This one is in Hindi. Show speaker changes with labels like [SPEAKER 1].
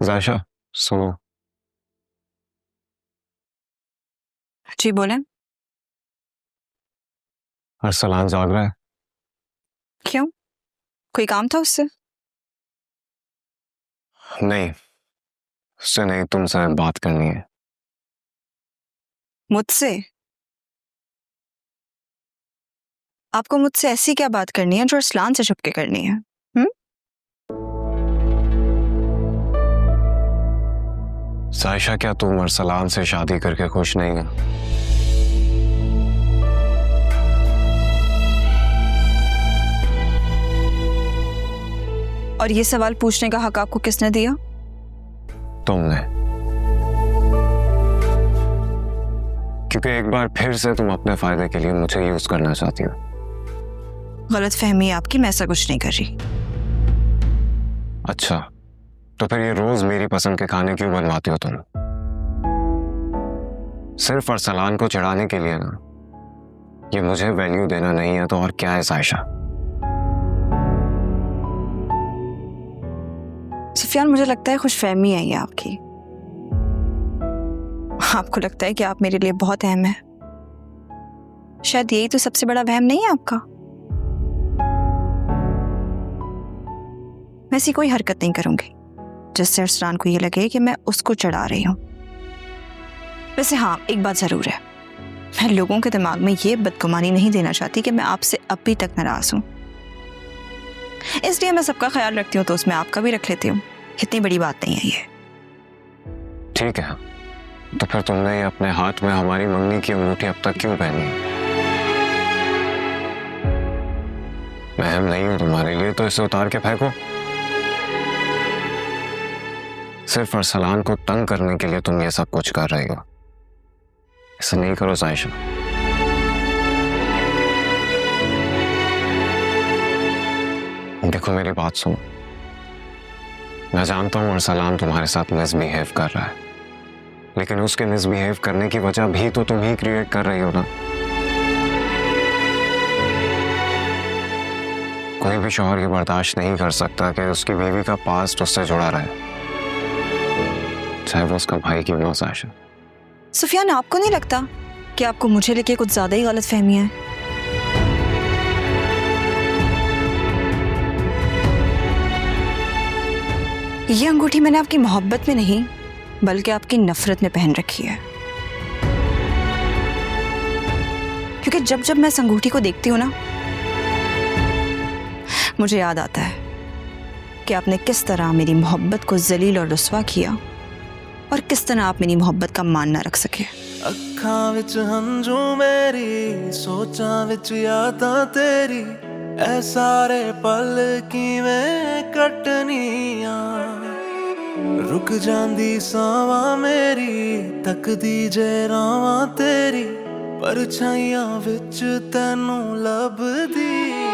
[SPEAKER 1] जायशा, सुनो।
[SPEAKER 2] जी बोले।
[SPEAKER 1] अरसलान जाग रहा है।
[SPEAKER 2] क्यों, कोई काम था उससे?
[SPEAKER 1] नहीं, उससे नहीं, तुमसे बात करनी है।
[SPEAKER 2] मुझसे? आपको मुझसे ऐसी क्या बात करनी है जो अरसलान से छुप के करनी है?
[SPEAKER 1] जायशा, क्या तुम अरसलान से शादी करके खुश नहीं हो?
[SPEAKER 2] और ये सवाल पूछने का हक आपको किसने दिया?
[SPEAKER 1] तुमने। क्योंकि एक बार फिर से तुम अपने फायदे के लिए मुझे यूज करना चाहती हो।
[SPEAKER 2] गलत फहमी है आपकी, मैं ऐसा कुछ नहीं कर रही।
[SPEAKER 1] अच्छा, तो फिर ये रोज मेरी पसंद के खाने क्यों बनवाती हो तुम? सिर्फ अरसलान को चिढ़ाने के लिए ना? ये मुझे वैल्यू देना नहीं है तो और क्या है जायशा?
[SPEAKER 2] सुफियान, मुझे लगता है खुशफहमी है ये आपकी। आपको लगता है कि आप मेरे लिए बहुत अहम है। शायद यही तो सबसे बड़ा वहम नहीं है आपका। मैं ऐसी कोई हरकत नहीं करूंगी जिससे अरसलान को ये लगे कि मैं उसको चढ़ा रही हूं। वैसे हाँ, एक बात जरूर है, मैं लोगों के दिमाग में ये बदगुमानी नहीं देना चाहती कि मैं आपसे अभी तक नाराज हूं। इसलिए मैं सबका ख्याल रखती हूँ तो उसमें आपका भी रख लेती हूँ। इतनी बड़ी बात नहीं है ये।
[SPEAKER 1] ठीक है, तो फिर तुमने ये अपने हाथ में हमारी मंगनी की अंगूठी अब तक क्यों पहनी है? मैं अहम नहीं हूं तुम्हारे लिए तो इसे उतार के फेंको। सिर्फ अरसलान को तंग करने के लिए तुम ये सब कुछ कर रही हो। ऐसा नहीं करो जायशा। देखो, मेरी बात सुनो। मैं जानता हूं अरसलान तुम्हारे साथ मिसबिहेव कर रहा है, लेकिन उसके मिसबिहेव करने की वजह भी तो तुम ही क्रिएट कर रही हो ना। कोई भी शौहर ये बर्दाश्त नहीं कर सकता कि उसकी बीवी का पास्ट उससे जुड़ा रहे, चाहे वो उसका भाई क्यों ना हो। जायशा,
[SPEAKER 2] सुफियान, आपको नहीं लगता कि आपको मुझे लेके कुछ ज्यादा ही गलत फहमी है? ये अंगूठी मैंने आपकी मोहब्बत में नहीं बल्कि आपकी नफरत में पहन रखी है। क्योंकि जब जब मैं इस अंगूठी को देखती हूँ ना, मुझे याद आता है कि आपने किस तरह मेरी मोहब्बत को जलील और रुस्वा किया और किस तरह आप मेरी मोहब्बत का मान ना रख सके।
[SPEAKER 3] ਅੱਖਾਂ ਵਿੱਚ ਹੰਝੂ ਮੇਰੀ ਸੋਚਾਂ ਵਿੱਚ ਯਾਦਾਂ ਤੇਰੀ ਐ ਸਾਰੇ ਪਲ ਕਿਵੇਂ ਕੱਟਣੀਆਂ ਰੁਕ ਜਾਂਦੀ ਸਾਵਾਂ ਮੇਰੀ ਤੱਕਦੀ ਜੇ ਰਾਵਾਂ ਤੇਰੀ ਪਰਛਾਈਆਂ ਵਿੱਚ ਤੈਨੂੰ ਲੱਭਦੀ